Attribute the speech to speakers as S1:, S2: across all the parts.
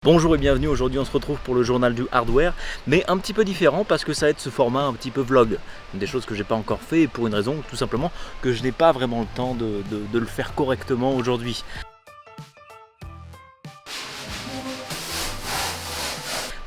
S1: Bonjour et bienvenue, aujourd'hui on se retrouve pour le journal du hardware, mais un petit peu différent parce que ça va être ce format un petit peu vlog. Des choses que j'ai pas encore fait pour une raison tout simplement que je n'ai pas vraiment le temps de le faire correctement aujourd'hui.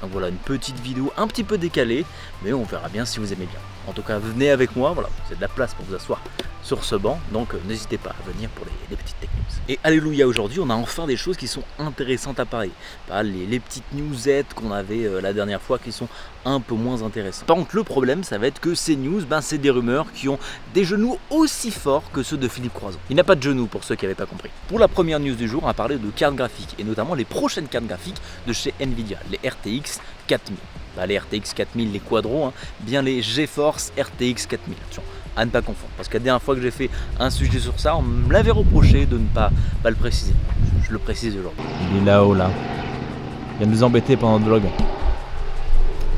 S1: Donc voilà, une petite vidéo un petit peu décalée, mais on verra bien si vous aimez bien. En tout cas, venez avec moi, voilà, vous avez de la place pour vous asseoir sur ce banc, donc n'hésitez pas à venir pour les petites techniques. Et alléluia, aujourd'hui on a enfin des choses qui sont intéressantes à parler. Pas les petites newsettes qu'on avait la dernière fois qui sont un peu moins intéressantes. Par contre le problème ça va être que ces news, c'est des rumeurs qui ont des genoux aussi forts que ceux de Philippe Croizon. Il n'a pas de genoux pour ceux qui n'avaient pas compris. Pour la première news du jour, on va parler de cartes graphiques et notamment les prochaines cartes graphiques de chez Nvidia, les RTX 4000. Les RTX 4000, les quadros, bien les GeForce RTX 4000. Attention, à ne pas confondre, parce que la dernière fois que j'ai fait un sujet sur ça, on me l'avait reproché de ne pas le préciser. Je le précise aujourd'hui.
S2: Il est là-haut là. Il vient de nous embêter pendant le vlog.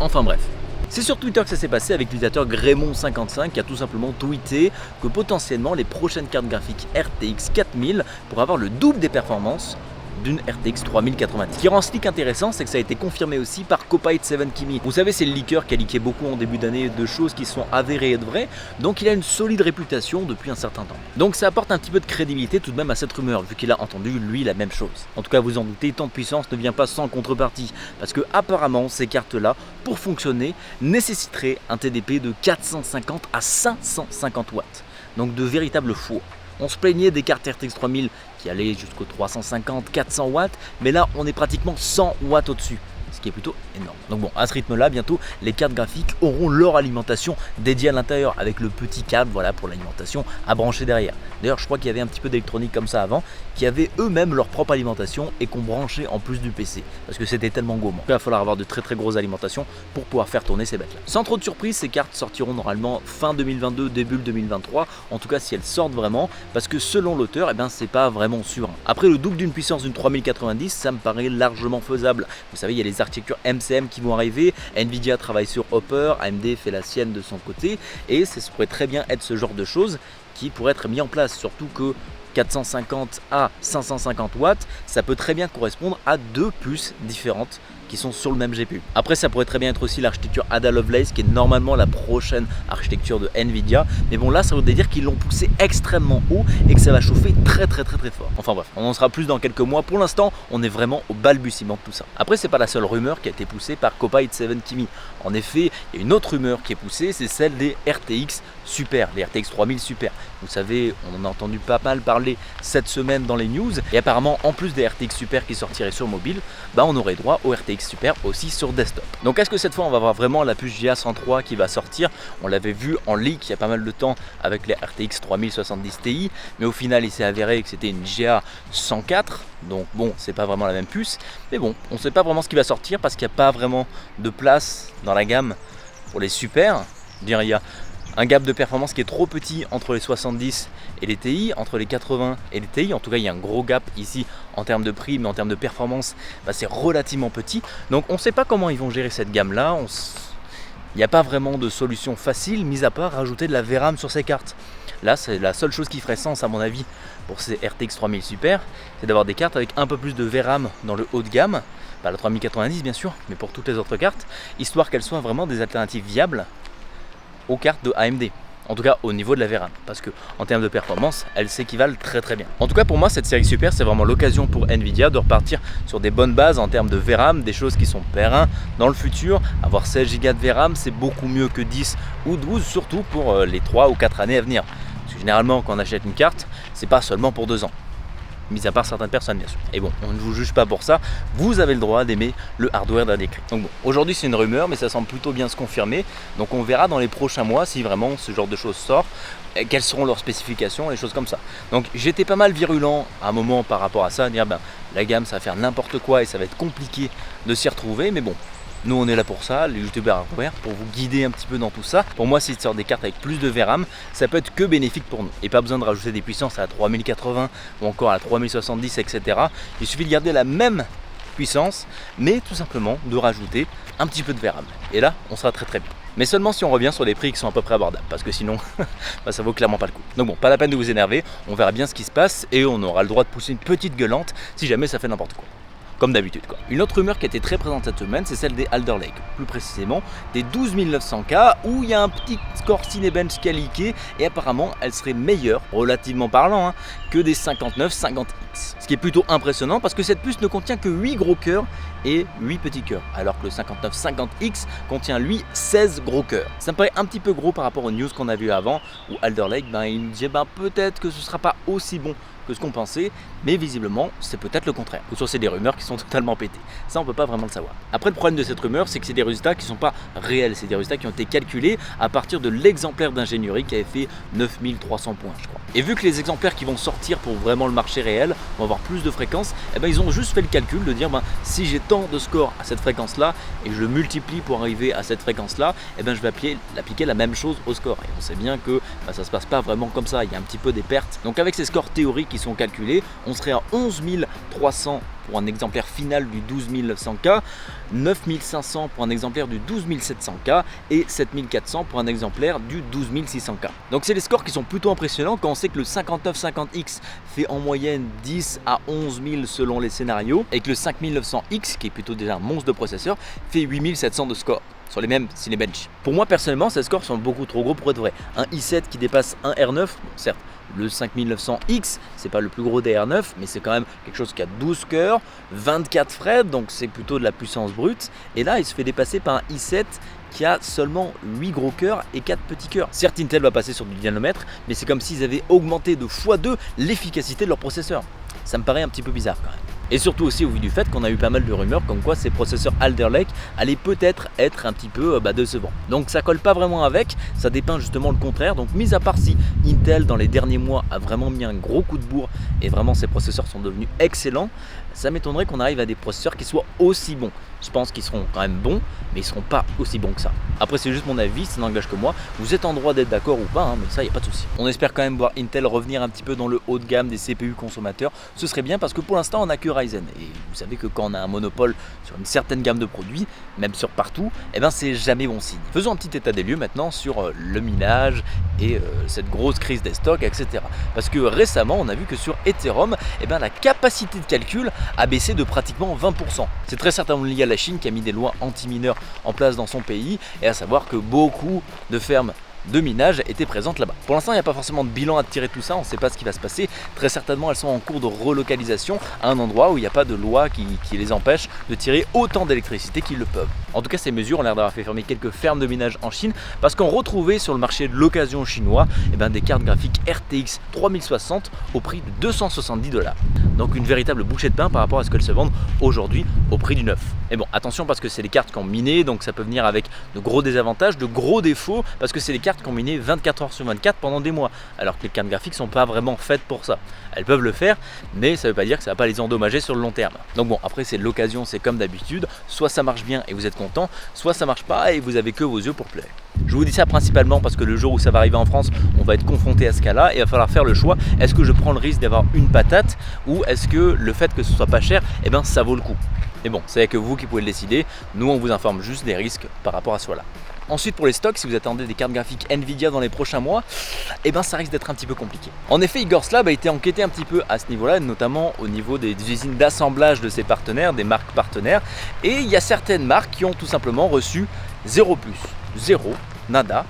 S1: Enfin bref. C'est sur Twitter que ça s'est passé avec l'utilisateur Grémon55 qui a tout simplement tweeté que potentiellement les prochaines cartes graphiques RTX 4000 pourraient avoir le double des performances d'une RTX 3090. Ce qui rend ce leak intéressant, c'est que ça a été confirmé aussi par Copite7Kimi. Vous savez, c'est le leaker qui a leaké beaucoup en début d'année de choses qui sont avérées et vraies, donc il a une solide réputation depuis un certain temps. Donc ça apporte un petit peu de crédibilité tout de même à cette rumeur, vu qu'il a entendu lui la même chose. En tout cas, vous en doutez, tant de puissance ne vient pas sans contrepartie, parce que apparemment ces cartes-là, pour fonctionner, nécessiteraient un TDP de 450 à 550 watts. Donc de véritables fours. On se plaignait des cartes RTX 3000 qui allaient jusqu'aux 350-400 watts, mais là on est pratiquement 100 watts au-dessus, ce qui est plutôt énorme. Donc bon, à ce rythme-là, bientôt les cartes graphiques auront leur alimentation dédiée à l'intérieur avec le petit câble, voilà, pour l'alimentation à brancher derrière. D'ailleurs, je crois qu'il y avait un petit peu d'électronique comme ça avant, qui avaient eux-mêmes leur propre alimentation et qu'on branchait en plus du PC, parce que c'était tellement gourmand. Il va falloir avoir de très grosses alimentations pour pouvoir faire tourner ces bêtes-là. Sans trop de surprise, ces cartes sortiront normalement fin 2022, début 2023, en tout cas si elles sortent vraiment, parce que selon l'auteur, c'est pas vraiment sûr. Après, le double d'une puissance d'une 3090, ça me paraît largement faisable. Vous savez, il y a les architectures MCM qui vont arriver, Nvidia travaille sur Hopper, AMD fait la sienne de son côté, et ça pourrait très bien être ce genre de choses qui pourrait être mis en place, surtout que 450 à 550 watts, ça peut très bien correspondre à deux puces différentes qui sont sur le même GPU. Après, ça pourrait très bien être aussi l'architecture Ada Lovelace qui est normalement la prochaine architecture de Nvidia, mais bon là ça voudrait dire qu'ils l'ont poussé extrêmement haut et que ça va chauffer très fort. Enfin bref, on en sera plus dans quelques mois. Pour l'instant, on est vraiment au balbutiement de tout ça. Après, c'est pas la seule rumeur qui a été poussée par Copite7Kimi. En effet, il y a une autre rumeur qui est poussée, c'est celle des RTX Super, les RTX 3000 Super. Vous savez, on en a entendu pas mal parler cette semaine dans les news, et apparemment en plus des RTX Super qui sortiraient sur mobile, on aurait droit aux RTX Super aussi sur desktop. Donc est-ce que cette fois on va avoir vraiment la puce GA 103 qui va sortir? On l'avait vu en leak il y a pas mal de temps avec les RTX 3070 Ti, mais au final il s'est avéré que c'était une GA 104, donc bon, c'est pas vraiment la même puce, mais bon, on sait pas vraiment ce qui va sortir parce qu'il n'y a pas vraiment de place dans la gamme pour les Super. Il y a un gap de performance qui est trop petit entre les 70 et les TI, entre les 80 et les TI. En tout cas, il y a un gros gap ici en termes de prix, mais en termes de performance, c'est relativement petit. Donc on ne sait pas comment ils vont gérer cette gamme-là. Il n'y a pas vraiment de solution facile, mis à part rajouter de la VRAM sur ces cartes. Là, c'est la seule chose qui ferait sens, à mon avis, pour ces RTX 3000 Super, c'est d'avoir des cartes avec un peu plus de VRAM dans le haut de gamme, pas la 3090 bien sûr, mais pour toutes les autres cartes, histoire qu'elles soient vraiment des alternatives viables aux cartes de AMD, en tout cas au niveau de la VRAM, parce que en termes de performance, elles s'équivalent très bien. En tout cas pour moi, cette série Super, c'est vraiment l'occasion pour Nvidia de repartir sur des bonnes bases en termes de VRAM, des choses qui sont pérennes dans le futur. Avoir 16 Go de VRAM, c'est beaucoup mieux que 10 ou 12, surtout pour les 3 ou 4 années à venir. Parce que généralement, quand on achète une carte, c'est pas seulement pour 2 ans. Mis à part certaines personnes bien sûr. Et bon, on ne vous juge pas pour ça, vous avez le droit d'aimer le hardware d'un décret. Donc bon, aujourd'hui c'est une rumeur, mais ça semble plutôt bien se confirmer. Donc on verra dans les prochains mois si vraiment ce genre de choses sort, quelles seront leurs spécifications, les choses comme ça. Donc j'étais pas mal virulent à un moment par rapport à ça, à dire la gamme ça va faire n'importe quoi et ça va être compliqué de s'y retrouver, mais bon. Nous on est là pour ça, les youtubeurs hardware, pour vous guider un petit peu dans tout ça. Pour moi, s'ils sortent des cartes avec plus de VRAM, ça peut être que bénéfique pour nous. Et pas besoin de rajouter des puissances à la 3080 ou encore à la 3070, etc. Il suffit de garder la même puissance, mais tout simplement de rajouter un petit peu de VRAM. Et là, on sera très bien. Mais seulement si on revient sur des prix qui sont à peu près abordables, parce que sinon, ça vaut clairement pas le coup. Donc bon, pas la peine de vous énerver, on verra bien ce qui se passe et on aura le droit de pousser une petite gueulante si jamais ça fait n'importe quoi. comme d'habitude quoi. Une autre rumeur qui a été très présente cette semaine, c'est celle des Alder Lake, plus précisément des 12 900K où il y a un petit score Cinebench qui a leaké et apparemment elle serait meilleure, relativement parlant, que des 5950X. Ce qui est plutôt impressionnant parce que cette puce ne contient que 8 gros cœurs et 8 petits cœurs, alors que le 5950X contient lui 16 gros cœurs. Ça me paraît un petit peu gros par rapport aux news qu'on a vu avant où Alder Lake il nous disait peut-être que ce sera pas aussi bon que ce qu'on pensait, mais visiblement c'est peut-être le contraire. Ou soit c'est des rumeurs qui sont totalement pétées. Ça on peut pas vraiment le savoir. Après le problème de cette rumeur, c'est que c'est des résultats qui sont pas réels, c'est des résultats qui ont été calculés à partir de l'exemplaire d'ingénierie qui avait fait 9300 points je crois. Et vu que les exemplaires qui vont sortir pour vraiment le marché réel vont avoir plus de fréquences, ils ont juste fait le calcul de dire si j'ai tant de scores à cette fréquence là et je le multiplie pour arriver à cette fréquence là, je vais appliquer la même chose au score. Et on sait bien que ça se passe pas vraiment comme ça, il y a un petit peu des pertes. Donc avec ces scores théoriques qui sont calculés, on serait à 11 300 pour un exemplaire final du 12 900K, 9 500 pour un exemplaire du 12 700K et 7 400 pour un exemplaire du 12 600K. Donc c'est des scores qui sont plutôt impressionnants quand on sait que le 5950X fait en moyenne 10 à 11 000 selon les scénarios et que le 5900X, qui est plutôt déjà un monstre de processeur, fait 8 700 de score sur les mêmes Cinebench. Pour moi personnellement, ces scores sont beaucoup trop gros pour être vrai. Un i7 qui dépasse un R9, certes, le 5900X, c'est pas le plus gros des R9, mais c'est quand même quelque chose qui a 12 cœurs, 24 threads, donc c'est plutôt de la puissance brute. Et là, il se fait dépasser par un i7 qui a seulement 8 gros cœurs et 4 petits cœurs. Certes, Intel va passer sur du nanomètre, mais c'est comme s'ils avaient augmenté de x2 l'efficacité de leur processeur. Ça me paraît un petit peu bizarre quand même. Et surtout aussi au vu du fait qu'on a eu pas mal de rumeurs comme quoi ces processeurs Alder Lake allaient peut-être être un petit peu décevants. Donc ça colle pas vraiment avec, ça dépeint justement le contraire. Donc mis à part si Intel dans les derniers mois a vraiment mis un gros coup de bourre et vraiment ces processeurs sont devenus excellents, ça m'étonnerait qu'on arrive à des processeurs qui soient aussi bons. Je pense qu'ils seront quand même bons, mais ils seront pas aussi bons que ça. Après c'est juste mon avis, ça n'engage que moi. Vous êtes en droit d'être d'accord ou pas, mais ça y a pas de souci. On espère quand même voir Intel revenir un petit peu dans le haut de gamme des CPU consommateurs. Ce serait bien parce que pour l'instant on n'a que Ryzen. Et vous savez que quand on a un monopole sur une certaine gamme de produits, même sur partout, c'est jamais bon signe. Faisons un petit état des lieux maintenant sur le minage et cette grosse crise des stocks, etc. Parce que récemment on a vu que sur Ethereum, la capacité de calcul a baissé de pratiquement 20%. C'est très certainement lié à la Chine qui a mis des lois anti-mineurs en place dans son pays et à savoir que beaucoup de fermes de minage étaient présentes là-bas. Pour l'instant, il n'y a pas forcément de bilan à tirer de tout ça, on ne sait pas ce qui va se passer. Très certainement, elles sont en cours de relocalisation à un endroit où il n'y a pas de loi qui les empêche de tirer autant d'électricité qu'ils le peuvent. En tout cas, ces mesures ont l'air d'avoir fait fermer quelques fermes de minage en Chine parce qu'on retrouvait sur le marché de l'occasion chinois des cartes graphiques RTX 3060 au prix de 270$. Donc une véritable bouchée de pain par rapport à ce qu'elles se vendent aujourd'hui au prix du neuf. Et bon, attention parce que c'est des cartes qui ont miné, donc ça peut venir avec de gros désavantages, de gros défauts, parce que c'est des cartes qui ont miné 24 heures sur 24 pendant des mois, alors que les cartes graphiques sont pas vraiment faites pour ça. Elles peuvent le faire, mais ça veut pas dire que ça va pas les endommager sur le long terme. Donc bon, après c'est l'occasion, c'est comme d'habitude, soit ça marche bien et vous êtes content, soit ça marche pas et vous avez que vos yeux pour pleurer. Je vous dis ça principalement parce que le jour où ça va arriver en France, on va être confronté à ce cas-là et il va falloir faire le choix. Est-ce que je prends le risque d'avoir une patate ou est-ce que le fait que ce soit pas cher, ça vaut le coup? Mais bon, c'est que vous qui pouvez le décider. Nous, on vous informe juste des risques par rapport à cela. Ensuite, pour les stocks, si vous attendez des cartes graphiques Nvidia dans les prochains mois, ça risque d'être un petit peu compliqué. En effet, Igor Slab a été enquêté un petit peu à ce niveau-là, notamment au niveau des usines d'assemblage de ses partenaires, des marques partenaires. Et il y a certaines marques qui ont tout simplement reçu 0 puce, 0, nada,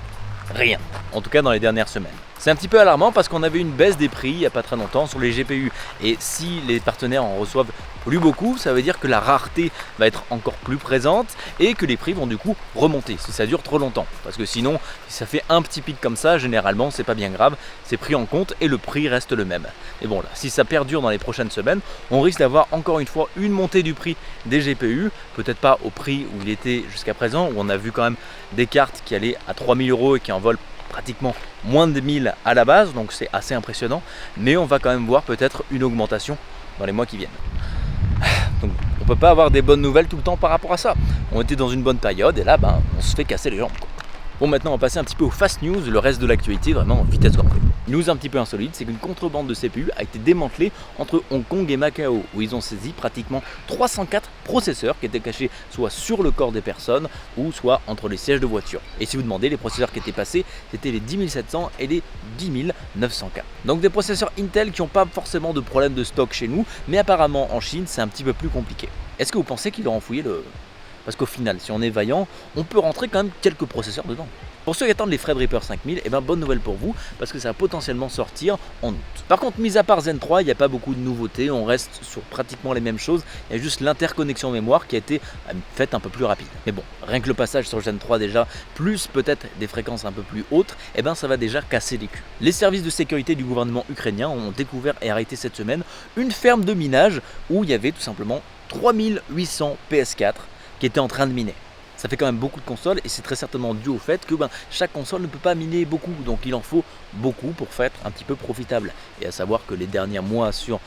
S1: rien. En tout cas, dans les dernières semaines. C'est un petit peu alarmant parce qu'on avait une baisse des prix il n'y a pas très longtemps sur les GPU. Et si les partenaires en reçoivent plus beaucoup, ça veut dire que la rareté va être encore plus présente et que les prix vont du coup remonter si ça dure trop longtemps. Parce que sinon, si ça fait un petit pic comme ça, généralement c'est pas bien grave, c'est pris en compte et le prix reste le même. Et bon là, si ça perdure dans les prochaines semaines, on risque d'avoir encore une fois une montée du prix des GPU, peut-être pas au prix où il était jusqu'à présent, où on a vu quand même des cartes qui allaient à 3000 € et qui en volent pratiquement moins de 1000 à la base, donc c'est assez impressionnant, mais on va quand même voir peut-être une augmentation dans les mois qui viennent. Donc on peut pas avoir des bonnes nouvelles tout le temps par rapport à ça. On était dans une bonne période et là on se fait casser les jambes quoi. Bon, maintenant on va passer un petit peu aux fast news, le reste de l'actualité vraiment vitesse grand V. News un petit peu insolite, c'est qu'une contrebande de CPU a été démantelée entre Hong Kong et Macao, où ils ont saisi pratiquement 304 processeurs qui étaient cachés soit sur le corps des personnes ou soit entre les sièges de voiture. Et si vous demandez, les processeurs qui étaient passés, c'était les 10700 et les 10900K. Donc des processeurs Intel qui n'ont pas forcément de problème de stock chez nous, mais apparemment en Chine c'est un petit peu plus compliqué. Est-ce que vous pensez qu'ils auront fouillé le... Parce qu'au final, si on est vaillant, on peut rentrer quand même quelques processeurs dedans. Pour ceux qui attendent les Threadripper 5000, eh ben bonne nouvelle pour vous, parce que ça va potentiellement sortir en août. Par contre, mis à part Zen 3, il n'y a pas beaucoup de nouveautés, on reste sur pratiquement les mêmes choses, il y a juste l'interconnexion mémoire qui a été faite un peu plus rapide. Mais bon, rien que le passage sur Zen 3 déjà, plus peut-être des fréquences un peu plus hautes, eh ben ça va déjà casser les culs. Les services de sécurité du gouvernement ukrainien ont découvert et arrêté cette semaine une ferme de minage où il y avait tout simplement 3800 PS4 qui étaient en train de miner. Ça fait quand même beaucoup de consoles et c'est très certainement dû au fait que chaque console ne peut pas miner beaucoup, donc il en faut beaucoup pour faire un petit peu profitable. Et à savoir que les derniers mois sur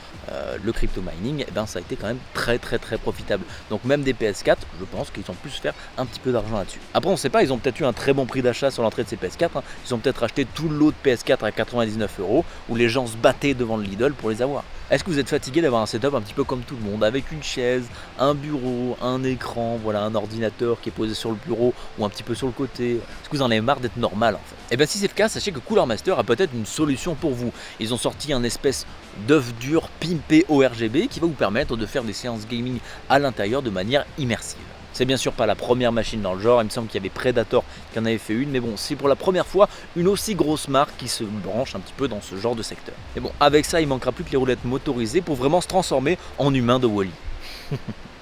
S1: le crypto mining, eh ben, ça a été quand même très profitable. Donc même des PS4, je pense qu'ils ont pu se faire un petit peu d'argent là-dessus. Après on ne sait pas, ils ont peut-être eu un très bon prix d'achat sur l'entrée de ces PS4, hein. Ils ont peut-être acheté tout le lot de PS4 à 99 € où les gens se battaient devant le Lidl pour les avoir. Est-ce que vous êtes fatigué d'avoir un setup un petit peu comme tout le monde, avec une chaise, un bureau, un écran, voilà, un ordinateur qui est posé sur le bureau ou un petit peu sur le côté? Est-ce que vous en avez marre d'être normal en fait? Et bien si c'est le cas, sachez que Cooler Master a peut-être une solution pour vous. Ils ont sorti un espèce d'œuf dur pimpé au RGB qui va vous permettre de faire des séances gaming à l'intérieur de manière immersive. C'est bien sûr pas la première machine dans le genre, il me semble qu'il y avait Predator qui en avait fait une, mais bon, c'est pour la première fois une aussi grosse marque qui se branche un petit peu dans ce genre de secteur. Et bon, avec ça, il manquera plus que les roulettes motorisées pour vraiment se transformer en humain de Wall-E.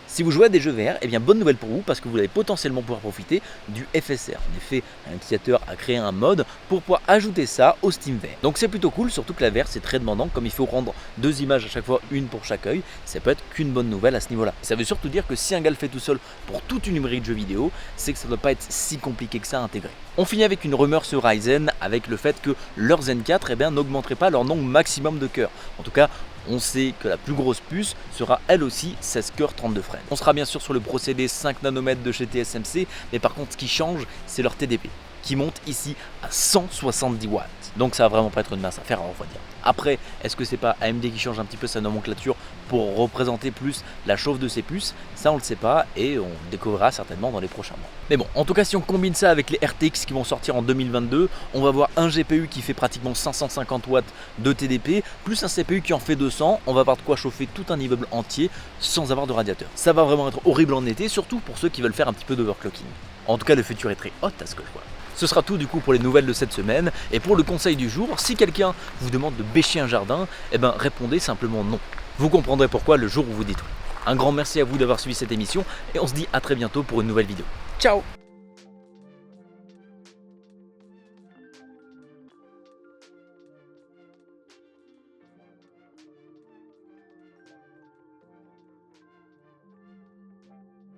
S1: Si vous jouez à des jeux VR, eh bien bonne nouvelle pour vous parce que vous allez potentiellement pouvoir profiter du FSR. En effet, un utilisateur a créé un mode pour pouvoir ajouter ça au Steam VR. Donc c'est plutôt cool, surtout que la VR c'est très demandant, comme il faut rendre 2 images à chaque fois, une pour chaque œil, ça peut être qu'une bonne nouvelle à ce niveau-là. Ça veut surtout dire que si un gars le fait tout seul pour toute une librairie de jeux vidéo, c'est que ça ne doit pas être si compliqué que ça à intégrer. On finit avec une rumeur sur Ryzen, avec le fait que leur Zen 4 n'augmenterait pas leur nombre maximum de cœurs. En tout cas, on sait que la plus grosse puce sera elle aussi 16 cœurs 32 frames. On sera bien sûr sur le procédé 5 nanomètres de chez TSMC, mais par contre ce qui change c'est leur TDP qui monte ici à 170 watts. Donc ça va vraiment pas être une mince affaire, on va dire. Après, est-ce que c'est pas AMD qui change un petit peu sa nomenclature pour représenter plus la chauffe de ses puces? Ça on le sait pas et on découvrira certainement dans les prochains mois. Mais bon, en tout cas si on combine ça avec les RTX qui vont sortir en 2022, on va voir un GPU qui fait pratiquement 550 watts de TDP, plus un CPU qui en fait 200, on va avoir de quoi chauffer tout un immeuble entier sans avoir de radiateur. Ça va vraiment être horrible en été, surtout pour ceux qui veulent faire un petit peu d'overclocking. En tout cas le futur est très hot à ce que je vois. Ce sera tout du coup pour les nouvelles de cette semaine. Et pour le conseil du jour, si quelqu'un vous demande de bêcher un jardin, eh ben répondez simplement non. Vous comprendrez pourquoi le jour où vous dites oui. Un grand merci à vous d'avoir suivi cette émission et on se dit à très bientôt pour une nouvelle vidéo. Ciao!